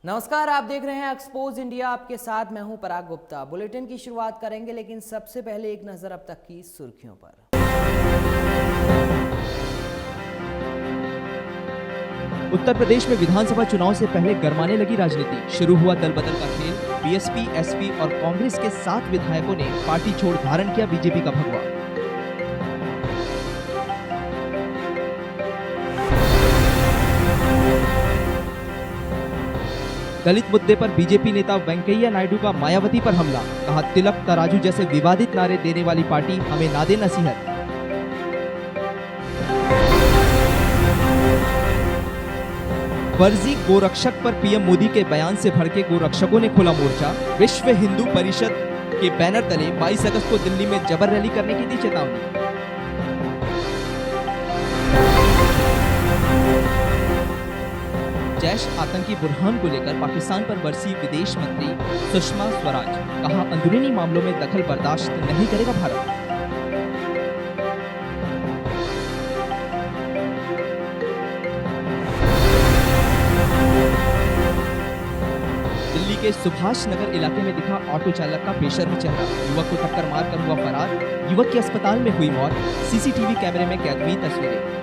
नमस्कार, आप देख रहे हैं एक्सपोज इंडिया। आपके साथ मैं हूं पराग गुप्ता। बुलेटिन की शुरुआत करेंगे, लेकिन सबसे पहले एक नजर अब तक की सुर्खियों पर। उत्तर प्रदेश में विधानसभा चुनाव से पहले गरमाने लगी राजनीति। शुरू हुआ दल बदल का खेल। बीएसपी, एसपी और कांग्रेस के 7 विधायकों ने पार्टी छोड़ धारण किया बीजेपी का भगवा। दलित मुद्दे पर बीजेपी नेता वेंकैया नायडू का मायावती पर हमला। कहा, तिलक तराजू जैसे विवादित नारे देने वाली पार्टी हमें ना दे नसीहत। फर्जी गोरक्षक पर पीएम मोदी के बयान से भड़के गोरक्षकों ने खोला मोर्चा। विश्व हिंदू परिषद के बैनर तले 22 अगस्त को दिल्ली में जबर रैली करने की दी चेतावनी। जैश आतंकी बुरहान को लेकर पाकिस्तान पर बरसी विदेश मंत्री सुषमा स्वराज। कहा, अंदरूनी मामलों में दखल बर्दाश्त नहीं करेगा भारत। दिल्ली के सुभाष नगर इलाके में दिखा ऑटो चालक का बेशर्म चेहरा। युवक को टक्कर मारकर हुआ फरार। युवक की अस्पताल में हुई मौत। सीसीटीवी कैमरे में कैद हुई तस्वीरें।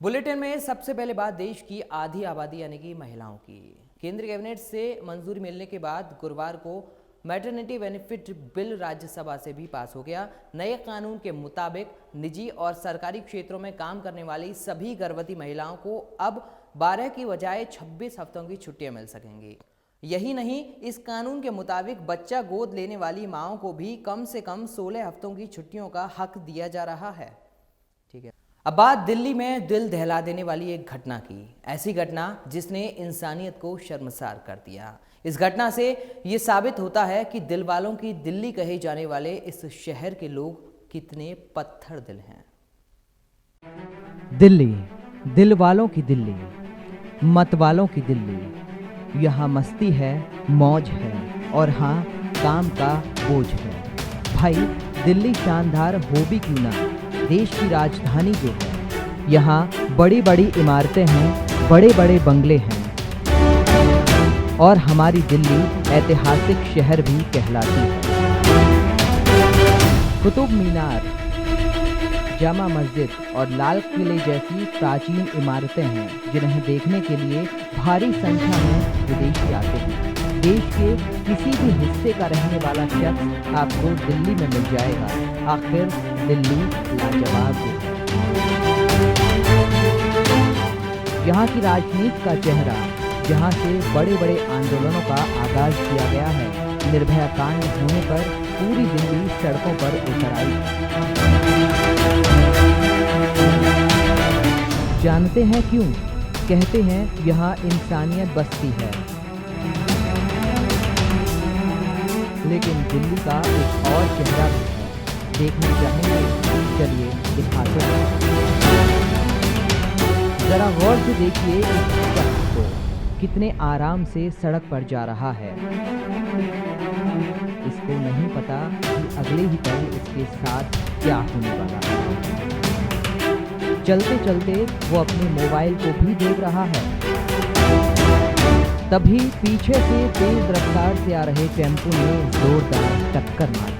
बुलेटिन में सबसे पहले बात देश की आधी आबादी यानी कि महिलाओं की। केंद्रीय कैबिनेट से मंजूरी मिलने के बाद गुरुवार को मैटरनिटी बेनिफिट बिल राज्यसभा से भी पास हो गया। नए कानून के मुताबिक निजी और सरकारी क्षेत्रों में काम करने वाली सभी गर्भवती महिलाओं को अब 12 की बजाय 26 हफ्तों की छुट्टियां मिल सकेंगी। यही नहीं, इस कानून के मुताबिक बच्चा गोद लेने वाली माओं को भी कम से कम 16 हफ्तों की छुट्टियों का हक दिया जा रहा है। ठीक है, अब बात दिल्ली में दिल दहला देने वाली एक घटना की। ऐसी घटना जिसने इंसानियत को शर्मसार कर दिया। इस घटना से ये साबित होता है कि दिल वालों की दिल्ली कहे जाने वाले इस शहर के लोग कितने पत्थर दिल हैं। दिल्ली, दिल वालों की दिल्ली, मत वालों की दिल्ली। यहाँ मस्ती है, मौज है और हाँ, काम का बोझ है। भाई, दिल्ली शानदार हो भी क्यों ना, देश की राजधानी जो है। यहाँ बड़ी बड़ी इमारतें हैं, बड़े बड़े बंगले हैं और हमारी दिल्ली ऐतिहासिक शहर भी कहलाती है। कुतुब मीनार, जामा मस्जिद और लाल किले जैसी प्राचीन इमारतें हैं जिन्हें देखने के लिए भारी संख्या में विदेशी आते हैं। देश के किसी भी हिस्से का रहने वाला शख्स आपको दिल्ली में मिल जाएगा। आखिर दिल्ली लाजवाब है। यहाँ की राजनीति का चेहरा, जहाँ से बड़े बड़े आंदोलनों का आगाज किया गया है। निर्भया कांड होने पर पूरी दिल्ली सड़कों पर उतर आई। जानते हैं क्यों? कहते हैं यहाँ इंसानियत बसती है। लेकिन दिल्ली का एक और चेहरा भी है। देखना चाहेंगे? चलिए दिखाते हैं। जरा गौर से देखिए इस शख्स को, कितने आराम से सड़क पर जा रहा है। इसको नहीं पता कि अगले ही पल इसके साथ क्या होने वाला है। चलते चलते वो अपने मोबाइल को भी देख रहा है। तभी पीछे से तेज रफ्तार से आ रहे टेम्पो ने जोरदार टक्कर मारी।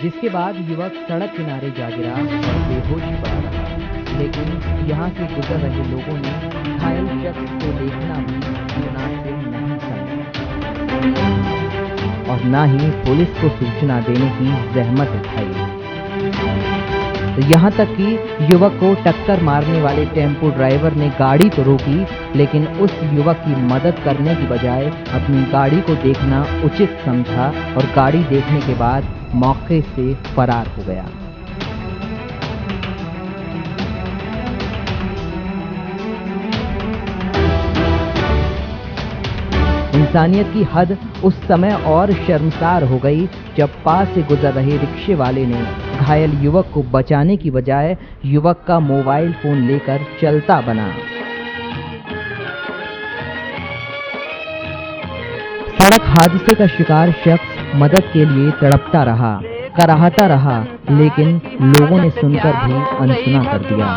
जिसके बाद युवक सड़क किनारे जा गिरा और बेहोश पड़ा रहा। लेकिन यहाँ से गुजर रहे लोगों ने घायल शख्स को देखना भी मुनासिब नहीं समझा और ना ही पुलिस को सूचना देने की जहमत उठाई। यहाँ तक कि युवक को टक्कर मारने वाले टेम्पो ड्राइवर ने गाड़ी तो रोकी, लेकिन उस युवक की मदद करने की बजाय अपनी गाड़ी को देखना उचित समझा और गाड़ी देखने के बाद मौके से फरार हो गया। इंसानियत की हद उस समय और शर्मसार हो गई जब पास से गुजर रहे रिक्शे वाले ने घायल युवक को बचाने की बजाय युवक का मोबाइल फोन लेकर चलता बना। सड़क हादसे का शिकार शख्स मदद के लिए तड़पता रहा, कराहता रहा, लेकिन लोगों ने सुनकर भी अनसुना कर दिया।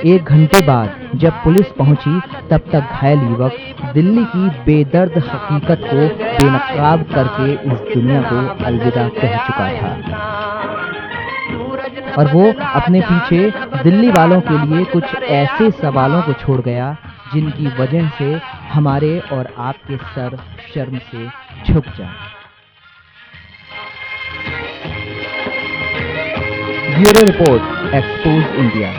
1 घंटे बाद जब पुलिस पहुंची, तब तक घायल युवक दिल्ली की बेदर्द हकीकत को बेनकाब करके इस दुनिया को अलविदा कह चुका था और वो अपने पीछे दिल्ली वालों के लिए कुछ ऐसे सवालों को छोड़ गया जिनकी वजह से हमारे और आपके सर शर्म से झुक जाए। Bureau report, expose India.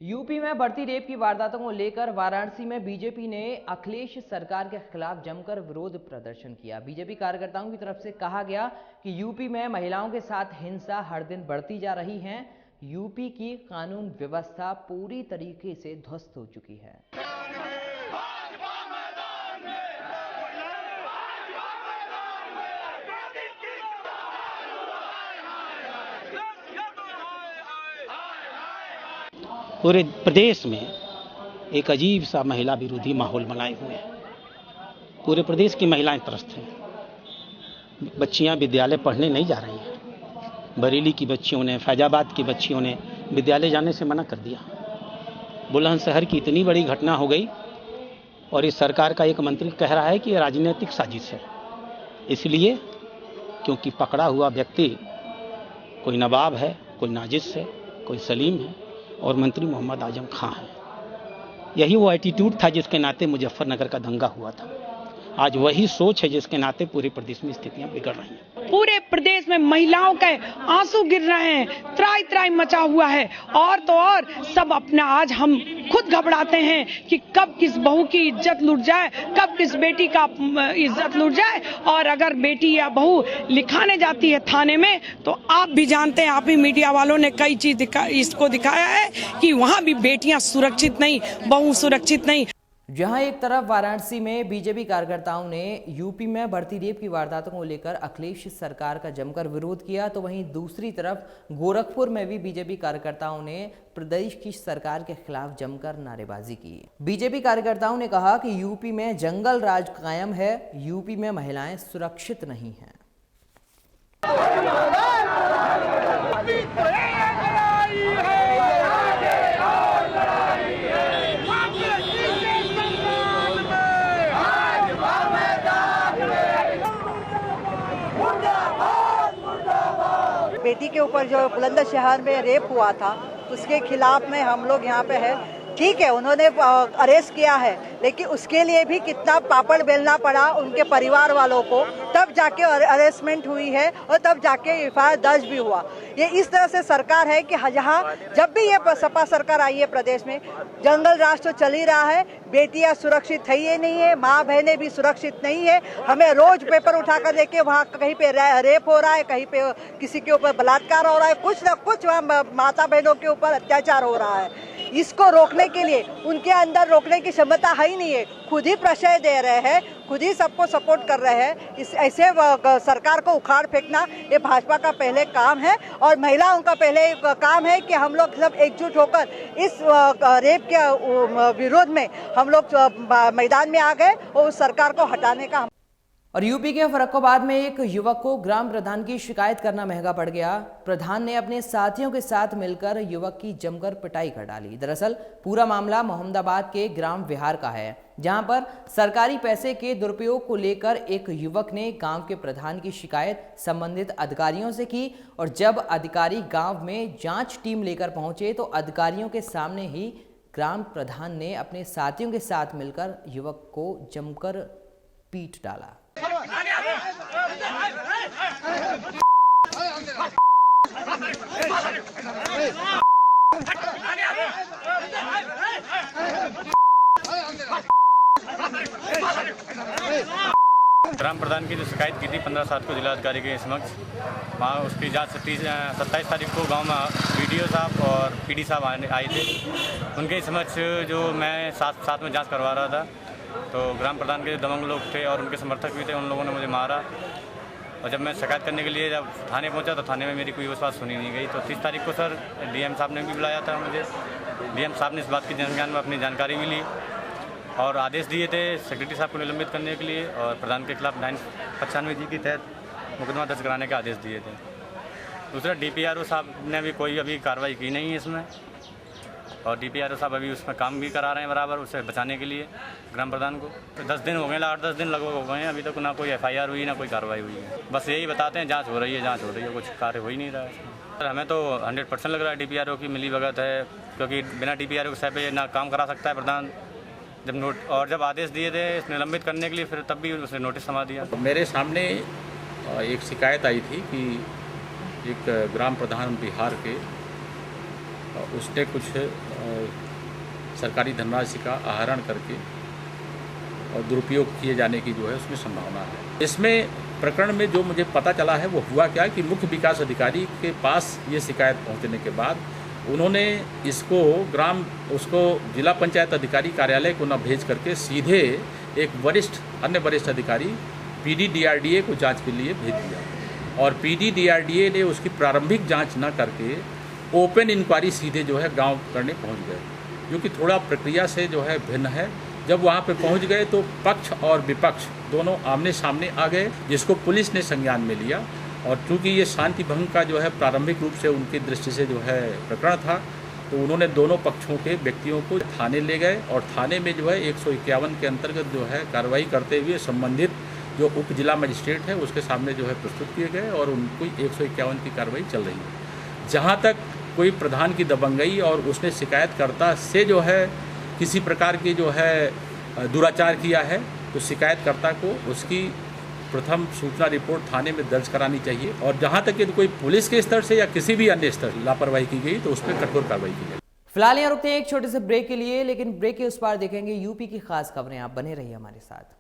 UP में बढ़ती रेप की वारदातों को लेकर वाराणसी में बीजेपी ने अखिलेश सरकार के खिलाफ जमकर विरोध प्रदर्शन किया। बीजेपी कार्यकर्ताओं की तरफ से कहा गया कि यूपी में महिलाओं के साथ हिंसा हर दिन बढ़ती जा रही है। यूपी की कानून व्यवस्था पूरी तरीके से ध्वस्त हो चुकी है। पूरे प्रदेश में एक अजीब सा महिला विरोधी माहौल बनाए हुए हैं। पूरे प्रदेश की महिलाएं त्रस्त हैं। बच्चियां विद्यालय पढ़ने नहीं जा रही हैं। बरेली की बच्चियों ने, फैजाबाद की बच्चियों ने विद्यालय जाने से मना कर दिया। बुलंदशहर की इतनी बड़ी घटना हो गई और इस सरकार का एक मंत्री कह रहा है कि यह राजनीतिक साजिश है। इसलिए क्योंकि पकड़ा हुआ व्यक्ति कोई नवाब है, कोई नाजिस है, कोई सलीम है और मंत्री मोहम्मद आजम खां है। यही वो एटीट्यूड था जिसके नाते मुजफ्फरनगर का दंगा हुआ था। आज वही सोच है जिसके नाते पूरे प्रदेश में स्थितियां बिगड़ रही हैं। पूरे प्रदेश में महिलाओं के आंसू गिर रहे हैं, त्राई त्राई मचा हुआ है और तो और सब अपना आज हम खुद घबराते हैं कि कब किस बहू की इज्जत लूट जाए, कब किस बेटी का इज्जत लूट जाए। और अगर बेटी या बहू लिखाने जाती है थाने में तो आप भी जानते हैं, आप ही मीडिया वालों ने कई चीज इसको दिखाया है कि वहां भी बेटियां सुरक्षित नहीं, बहू सुरक्षित नहीं। जहां एक तरफ वाराणसी में बीजेपी कार्यकर्ताओं ने यूपी में बढ़ती रेप की वारदातों को लेकर अखिलेश सरकार का जमकर विरोध किया, तो वहीं दूसरी तरफ गोरखपुर में भी बीजेपी कार्यकर्ताओं ने प्रदेश की सरकार के खिलाफ जमकर नारेबाजी की। बीजेपी कार्यकर्ताओं ने कहा कि यूपी में जंगल राज कायम है, यूपी में महिलाएं सुरक्षित नहीं हैं। बेटी के ऊपर जो बुलंदशहर में रेप हुआ था उसके खिलाफ में हम लोग यहाँ पे है। ठीक है, उन्होंने अरेस्ट किया है, लेकिन उसके लिए भी कितना पापड़ बेलना पड़ा उनके परिवार वालों को, तब जाके अरेस्टमेंट हुई है और तब जाके एफआईआर दर्ज भी हुआ। ये इस तरह से सरकार है कि जहाँ जब भी ये सपा सरकार आई है प्रदेश में, जंगल राज तो चल ही रहा है, बेटियां सुरक्षित है ही नहीं है, माँ बहनें भी सुरक्षित नहीं है। हमें रोज पेपर उठाकर देखे वहाँ कहीं पे रेप हो रहा है, कहीं पे किसी के ऊपर बलात्कार हो रहा है, कुछ न कुछ वहाँ माता बहनों के ऊपर अत्याचार हो रहा है। इसको रोकने के लिए उनके अंदर रोकने की क्षमता है ही नहीं है। खुद ही प्रश्रय दे रहे हैं, खुद ही सबको सपोर्ट कर रहे हैं। इस ऐसे सरकार को उखाड़ फेंकना ये भाजपा का पहले काम है और महिलाओं का पहले काम है कि हम लोग सब एकजुट होकर इस रेप के विरोध में हम लोग मैदान में आ गए और उस सरकार को हटाने का। और यूपी के फर्रुखाबाद में एक युवक को ग्राम प्रधान की शिकायत करना महंगा पड़ गया। प्रधान ने अपने साथियों के साथ मिलकर युवक की जमकर पिटाई कर डाली। दरअसल पूरा मामला मोहम्मदाबाद के ग्राम विहार का है, जहां पर सरकारी पैसे के दुरुपयोग को लेकर एक युवक ने गांव के प्रधान की शिकायत संबंधित अधिकारियों से की और जब अधिकारी गांव में जांच टीम लेकर पहुंचे तो अधिकारियों के सामने ही ग्राम प्रधान ने अपने साथियों के साथ मिलकर युवक को जमकर पीट डाला। ग्राम प्रधान की जो शिकायत की थी 15/7 को जिलाधिकारी के समक्ष, वहाँ उसकी जांच 27 तारीख को गांव में वीडियो साहब और पीडी साहब आए थे। उनके समक्ष जो मैं साथ में जांच करवा रहा था, तो ग्राम प्रधान के जो दबंग लोग थे और उनके समर्थक भी थे, उन लोगों ने मुझे मारा। और जब मैं शिकायत करने के लिए जब थाने पहुंचा तो थाने में मेरी कोई उस बात सुनी नहीं गई। तो 30 तारीख को सर डीएम साहब ने भी बुलाया था मुझे। डीएम साहब ने इस बात की ज्ञान में अपनी जानकारी भी ली और आदेश दिए थे सेक्रेटरी साहब को निलंबित करने के लिए और प्रधान के खिलाफ 995 जी के तहत मुकदमा दर्ज कराने के आदेश दिए थे। दूसरा DPRO साहब ने भी कोई अभी कार्रवाई की नहीं है इसमें, और DPRO साहब अभी उसमें काम भी करा रहे हैं बराबर उसे बचाने के लिए ग्राम प्रधान को। तो 10 दिन हो गए, 8-10 दिन लगभग हो गए हैं, अभी तक ना कोई FIR हुई ना कोई कार्रवाई हुई है। बस यही बताते हैं जांच हो रही है, कुछ कार्य हो ही नहीं रहा है। सर हमें तो 100% लग रहा है DPRO की मिलीभगत है, क्योंकि बिना DPRO के सह पे ना काम करा सकता है प्रधान। जब आदेश दिए थे निलंबित करने के लिए, फिर तब भी उसे नोटिस थमा दिया। मेरे सामने एक शिकायत आई थी कि एक ग्राम प्रधान बिहार के उसने कुछ सरकारी धनराशि का आहरण करके और दुरुपयोग किए जाने की जो है उसमें संभावना है। इसमें प्रकरण में जो मुझे पता चला है वो हुआ क्या कि मुख्य विकास अधिकारी के पास ये शिकायत पहुंचने के बाद उन्होंने उसको जिला पंचायत अधिकारी कार्यालय को न भेज करके सीधे एक अन्य वरिष्ठ अधिकारी PD-DRDA को जांच के लिए भेज दिया, और PD-DRDA ने उसकी प्रारंभिक जांच न करके ओपन इंक्वायरी सीधे जो है गांव करने पहुंच गए, जो कि थोड़ा प्रक्रिया से जो है भिन्न है। जब वहां पे पहुंच गए तो पक्ष और विपक्ष दोनों आमने सामने आ गए, जिसको पुलिस ने संज्ञान में लिया, और चूंकि ये शांति भंग का जो है प्रारंभिक रूप से उनकी दृष्टि से जो है प्रकरण था, तो उन्होंने दोनों पक्षों के व्यक्तियों को थाने ले गए, और थाने में जो है 151 के अंतर्गत जो है कार्रवाई करते हुए संबंधित जो उप जिला मजिस्ट्रेट है उसके सामने जो है प्रस्तुत किए गए, और उनको 151 की कार्रवाई चल रही है। जहाँ तक कोई प्रधान की दबंगई और उसने शिकायतकर्ता से जो है किसी प्रकार की जो है दुराचार किया है, तो शिकायतकर्ता को उसकी प्रथम सूचना रिपोर्ट थाने में दर्ज करानी चाहिए, और जहां तक यदि कोई पुलिस के स्तर से या किसी भी अन्य स्तर लापरवाही की गई तो उस पर कठोर कार्रवाई की जाए। फिलहाल यहाँ रुकते हैं एक छोटे से ब्रेक के लिए, लेकिन ब्रेक के उस पार देखेंगे यूपी की खास खबरें। आप बने रहिए हमारे साथ।